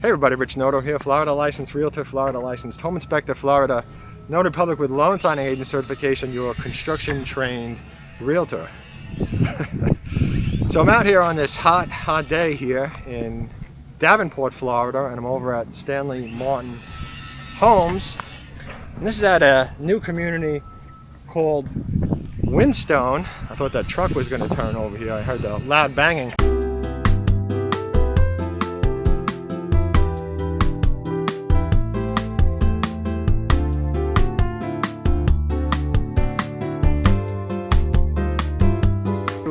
Hey everybody, Rich Noto here, Florida licensed realtor, Florida licensed home inspector, Florida noted public with loan signing agent certification, your construction trained realtor. So I'm out here on this hot day here in Davenport, Florida, and I'm over at Stanley Homes. And this is at a new community called Wynnstone. I thought that truck was going to turn over here. I heard the loud banging.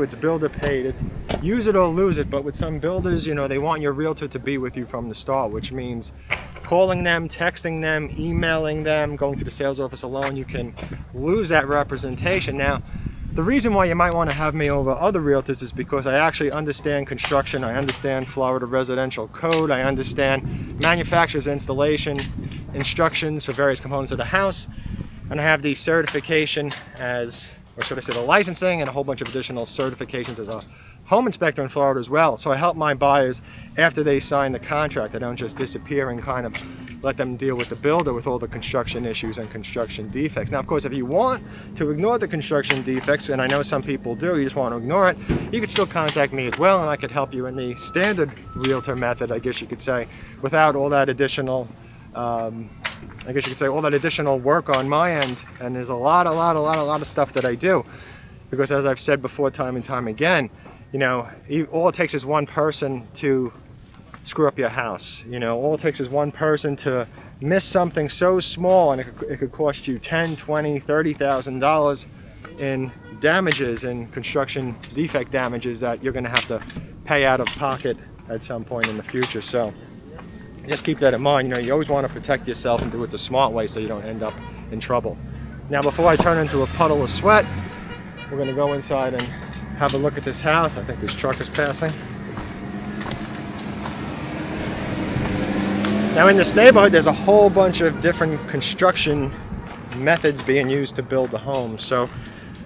It's builder paid. It's use it or lose it, but with some builders, you know, they want your realtor to be with you from the start, which means calling them, texting them, emailing them, going to the sales office alone. You can lose that representation. Now, the reason why you might want to have me over other realtors is because I actually understand construction, I understand Florida residential code, I understand manufacturer's installation instructions for various components of the house, and I have the certification as, or should I say the licensing, and a whole bunch of additional certifications as a home inspector in Florida as well. So I help my buyers after they sign the contract. I don't just disappear and kind of let them deal with the builder with all the construction issues and construction defects. Now, of course, if you want to ignore the construction defects, and I know some people do, you just want to ignore it, you could still contact me as well, and I could help you in the standard realtor method, I guess you could say, without all that additional all that additional work on my end. And there's a lot of stuff that I do, because as I've said before time and time again, you know, all it takes is one person to screw up your house. You know, all it takes is one person to miss something so small, and it could cost you $10,000, $20,000, $30,000 in damages, and construction defect damages that you're going to have to pay out of pocket at some point in the future. So just keep that in mind. You know, you always want to protect yourself and do it the smart way so you don't end up in trouble. Now, before I turn into a puddle of sweat, we're going to go inside and have a look at this house. I think this truck is passing. Now, in this neighborhood, there's a whole bunch of different construction methods being used to build the homes. So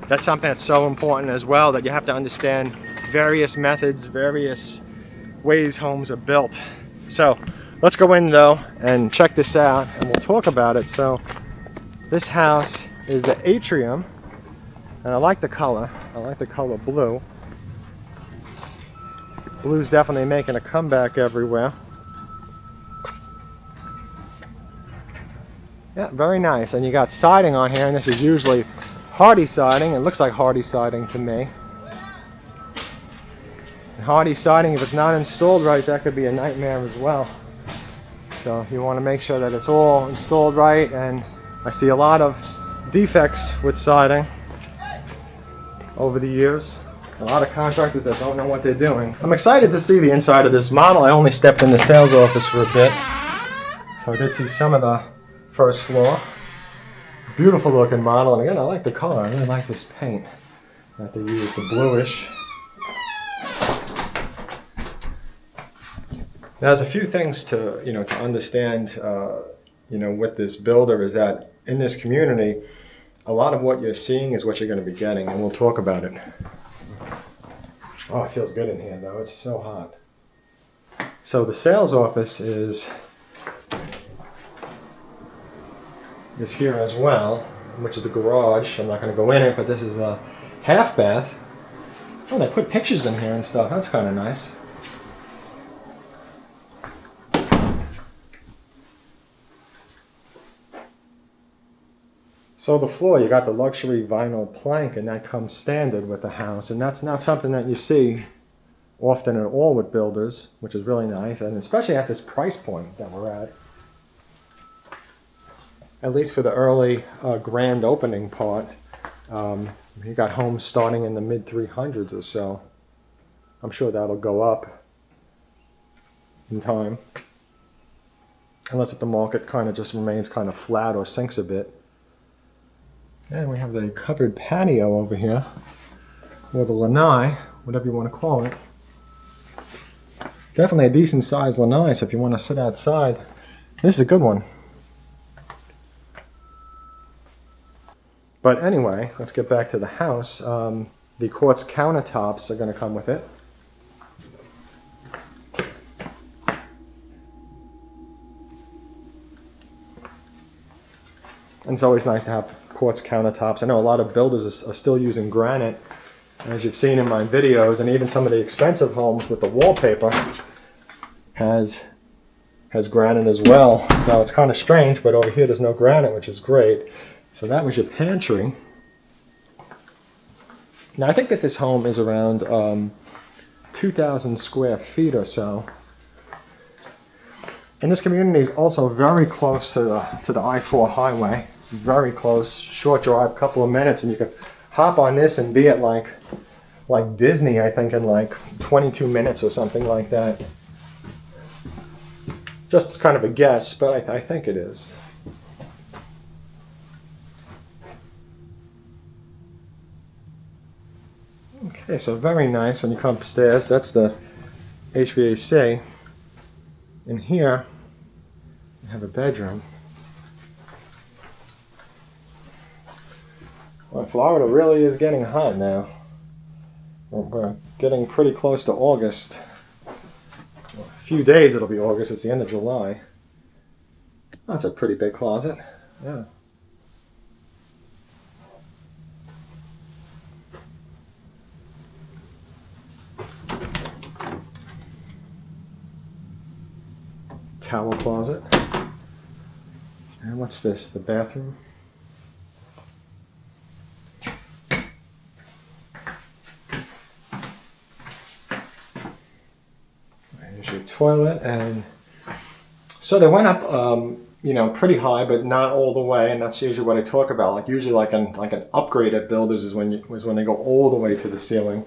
that's something that's so important as well, that you have to understand various methods, various ways homes are built. So let's go in though and check this out, and we'll talk about it. So this house is the Atrium, and I like the color. I like the color blue. Blue's definitely making a comeback everywhere. Yeah, very nice. And you got siding on here, and this is usually hardy siding. It looks like hardy siding to me. And hardy siding, if it's not installed right, that could be a nightmare as well. So you want to make sure that it's all installed right, and I see a lot of defects with siding over the years. A lot of contractors that don't know what they're doing. I'm excited to see the inside of this model. I only stepped in the sales office for a bit, so I did see some of the first floor. Beautiful looking model, and again, I like the color. I really like this paint that they use, the bluish. Now, there's a few things to understand, with this builder, is that in this community, a lot of what you're seeing is what you're going to be getting, and we'll talk about it. Oh, it feels good in here, though. It's so hot. So the sales office is here as well, which is the garage. I'm not going to go in it, but this is the half bath. Oh, they put pictures in here and stuff. That's kind of nice. So the floor, you got the luxury vinyl plank, and that comes standard with the house, and that's not something that you see often at all with builders, which is really nice, and especially at this price point that we're at least for the early grand opening part. You got homes starting in the mid 300s or so. I'm sure that'll go up in time, unless if the market kind of just remains kind of flat or sinks a bit. And we have the covered patio over here, or the lanai, whatever you want to call it. Definitely a decent sized lanai, so if you want to sit outside, this is a good one. But anyway, let's get back to the house. The quartz countertops are going to come with it. And it's always nice to have quartz countertops. I know a lot of builders are still using granite, as you've seen in my videos, and even some of the expensive homes with the wallpaper has granite as well. So it's kind of strange, but over here there's no granite, which is great. So that was your pantry. Now I think that this home is around 2,000 square feet or so. And this community is also very close to the I-4 highway. It's very close, short drive, couple of minutes, and you can hop on this and be at like Disney, I think, in like 22 minutes or something like that. Just kind of a guess, but I think it is. Okay, so very nice when you come upstairs. That's the HVAC. In here, you have a bedroom. Well, Florida really is getting hot now. We're getting pretty close to August. Well, a few days it'll be August. It's the end of July. That's a pretty big closet. Yeah. Towel closet. And what's this? The bathroom. Here's your toilet, and so they went up, pretty high, but not all the way, and that's usually what I talk about. Like usually, like an upgrade at builders is when they go all the way to the ceiling.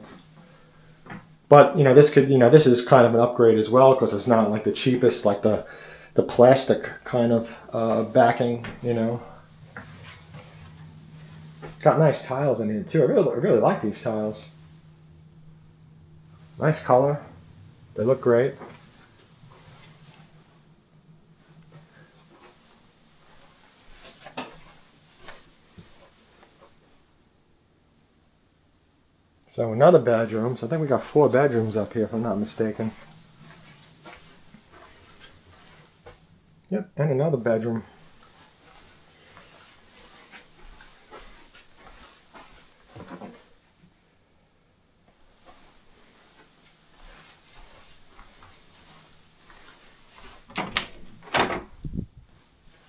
But this is kind of an upgrade as well, because it's not like the cheapest, like the plastic kind of backing. Got nice tiles in here too. I really like these tiles. Nice color. They look great. So another bedroom. So I think we got 4 bedrooms up here, if I'm not mistaken. Yep, and another bedroom.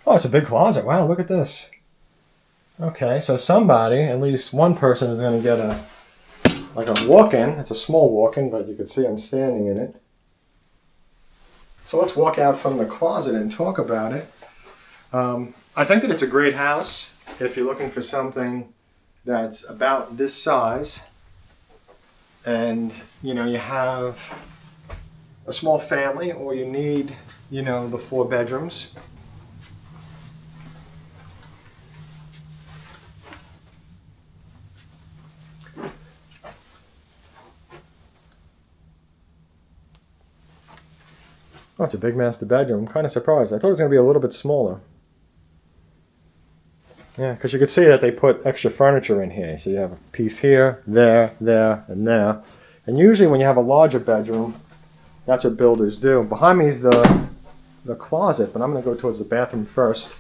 Oh, it's a big closet. Wow, look at this. Okay, so somebody, at least one person, is going to get a walk-in. It's a small walk-in, but you can see I'm standing in it. So let's walk out from the closet and talk about it. I think that it's a great house if you're looking for something that's about this size, and you have a small family, or you need the 4 bedrooms. Oh, it's a big master bedroom. I'm kind of surprised. I thought it was going to be a little bit smaller. Yeah, because you could see that they put extra furniture in here. So you have a piece here, there, and there. And usually when you have a larger bedroom, that's what builders do. Behind me is the closet, but I'm going to go towards the bathroom first.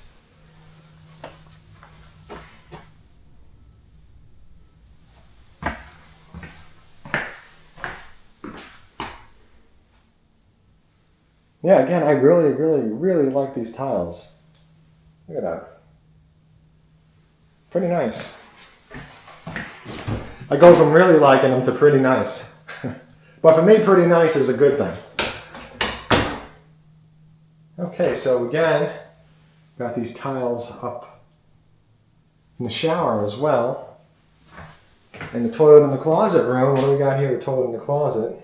Yeah, again, I really, really, really like these tiles. Look at that. Pretty nice. I go from really liking them to pretty nice. But for me, pretty nice is a good thing. Okay, so again, got these tiles up in the shower as well. And the toilet in the closet room. What do we got here? The toilet in the closet.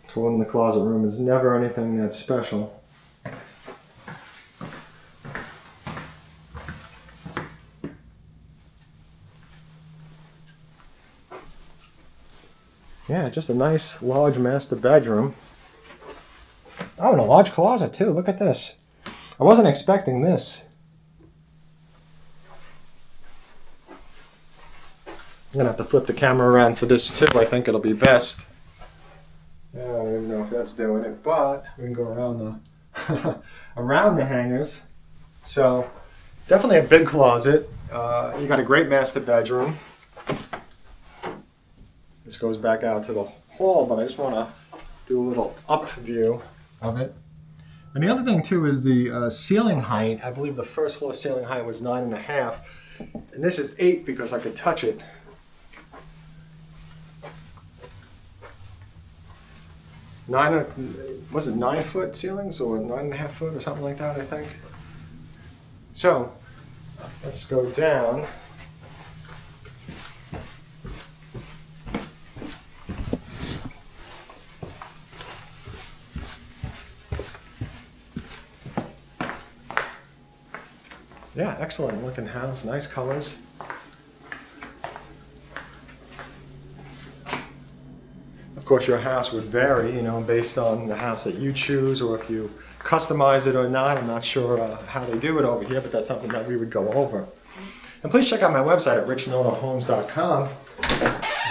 Toilet in the closet room is never anything that special. Yeah, just a nice large master bedroom. Oh, and a large closet too. Look at this. I wasn't expecting this. I'm gonna have to flip the camera around for this too. I think it'll be best. Yeah, I don't even know if that's doing it, but we can go around around the hangers. So definitely a big closet. You got a great master bedroom. This goes back out to the hall, but I just want to do a little up view of it. And the other thing too is the ceiling height. I believe the first floor ceiling height was 9.5, and this is 8 because I could touch it. Was it 9-foot ceilings or 9.5 foot or something like that, I think. So let's go down. Yeah, excellent looking house, nice colors. Of course, your house would vary, you know, based on the house that you choose, or if you customize it or not. I'm not sure how they do it over here, but that's something that we would go over. And please check out my website at richnotohomes.com. I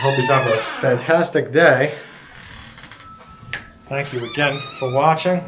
hope you have a fantastic day. Thank you again for watching.